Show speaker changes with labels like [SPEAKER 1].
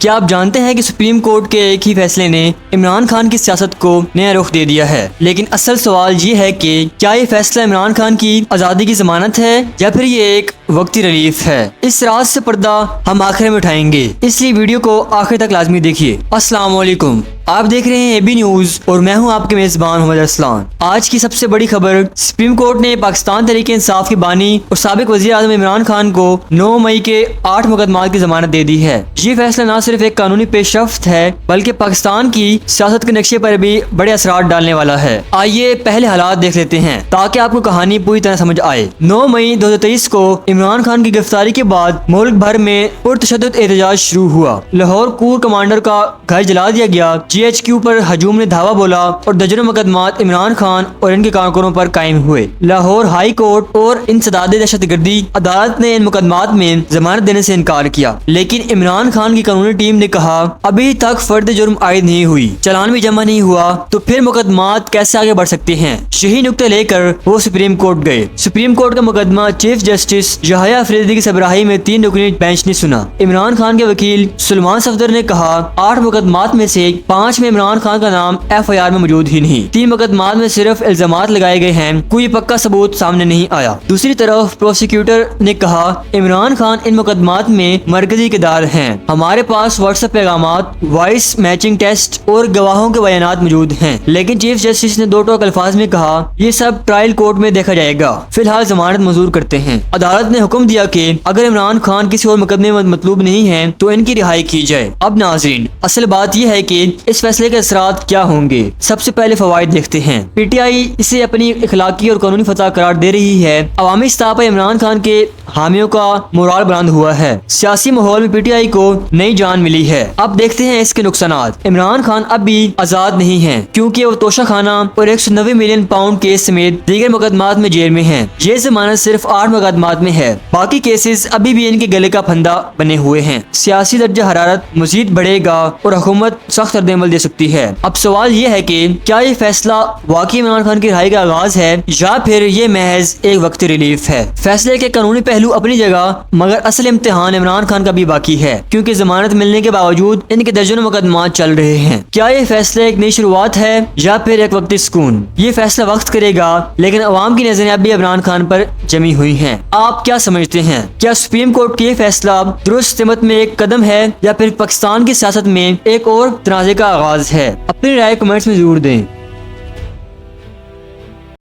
[SPEAKER 1] क्या आप जानते हैं कि सुप्रीम कोर्ट के एक ही फैसले ने इमरान खान की सियासत को नया रुख दे दिया है। लेकिन असल सवाल ये है कि क्या ये फैसला इमरान खान की आज़ादी की जमानत है या फिर ये एक वक्ती रिलीफ है। इस राज से पर्दा हम आखिर में उठाएंगे, इसलिए वीडियो को आखिर तक लाजमी देखिए। अस्सलाम वालेकुम, आप देख रहे हैं एबी न्यूज और मैं हूं आपके मेजबान मोहम्मद अरसलान। आज की सबसे बड़ी खबर, सुप्रीम कोर्ट ने पाकिस्तान तहरीक इंसाफ के बानी और साबिक वजीर आज़म इमरान खान को 9 मई के 8 मुकदमात की जमानत दे दी है। ये फैसला न सिर्फ एक कानूनी पेशरफ्त है बल्कि पाकिस्तान की सियासत के नक्शे पर भी बड़े असरात डालने वाला है। आइए पहले हालात देख लेते हैं ताकि आपको कहानी पूरी तरह समझ आए। 9 मई 2023 को इमरान खान की गिरफ्तारी के बाद मुल्क भर में पुरतशद्दुद एहतजाज शुरू हुआ। लाहौर कोर कमांडर का घर जला दिया गया, GHQ पर हजूम ने धावा बोला और दर्जनों मुकदमात इमरान खान और इनके कारकुनों पर कायम हुए। लाहौर हाई कोर्ट और इंसदाद दहशतगर्दी अदालत ने इन मुकदमात में जमानत देने से इनकार किया, लेकिन इमरान खान की कानूनी टीम ने कहा अभी तक फर्द जुर्म आयद नहीं हुई, चालान भी जमा नहीं हुआ, तो फिर मुकदमात कैसे आगे बढ़ सकते हैं। यही नुक्ते लेकर वो सुप्रीम कोर्ट गए। सुप्रीम कोर्ट का मुकदमा चीफ जस्टिस यहया अफरीदी की सरबराही में 3 रुकनी बेंच ने सुना। इमरान खान के वकील सुलेमान सफदर ने कहा 8 मुकदमात में से 5 में इमरान खान का नाम FIR में मौजूद ही नहीं। 3 मुकदमात में सिर्फ इल्जामात लगाए गए हैं, कोई पक्का सबूत सामने नहीं आया। दूसरी तरफ प्रोसिक्यूटर ने कहा इमरान खान इन मुकदमात में मरकजी किरदार हैं, हमारे पास व्हाट्सएप पैगामात, वॉइस मैचिंग टेस्ट और गवाहों के बयानात मौजूद हैं। लेकिन चीफ जस्टिस ने 2 टोक अल्फाज में कहा ये सब ट्रायल कोर्ट में देखा जाएगा, फिलहाल जमानत मंजूर करते हैं। अदालत ने हुक्म दिया कि अगर इमरान खान किसी और मुकदमे में मतलूब नहीं है तो इनकी रिहाई की जाए। अब नाज़रीन, असल बात यह है कि इस फैसले के असरात क्या होंगे। सबसे पहले फवाइद देखते हैं। PTI इसे अपनी इखलाकी और कानूनी फतह करार दे रही है। अवामी सतह पर इमरान खान के हामियों का मोराल बुलंद हुआ है। सियासी माहौल में PTI को नई जान मिली है। अब देखते हैं इसके नुकसानात। इमरान खान अब भी आजाद नहीं है क्योंकि वो तोशा खाना और 190 मिलियन पाउंड केस समेत दीगर मुकदमात में जेल में हैं। ये जमानत सिर्फ 8 मुकदमात में है, बाकी केसेस अभी भी इनके गले का फंदा बने हुए हैं। सियासी दर्जा हरारत मजीद बढ़ेगा और हुकूमत सख्त रद्द-ए-अमल दे सकती है। अब सवाल ये है कि क्या ये फैसला वाकई इमरान खान की रिहाई का आगाज है या फिर ये महज एक वक्ती रिलीफ है। फैसले के कानूनी पहलू अपनी जगह, मगर असल इम्तिहान इमरान खान का भी बाकी है क्योंकि जमानत मिलने के बावजूद इनके दर्जनों मुकदमात चल रहे हैं। क्या ये फैसला एक नई शुरुआत है या फिर एक वक्ती सुकून, ये फैसला वक्त करेगा, लेकिन अवाम की नजरें अभी इमरान खान पर जमी हुई हैं। आप क्या समझते हैं? क्या सुप्रीम कोर्ट का ये फैसला दुरुस्त सिमत में एक कदम है या फिर पाकिस्तान की सियासत में एक और तनाज़े का आगाज है? अपनी राय कमेंट्स में जरूर दें।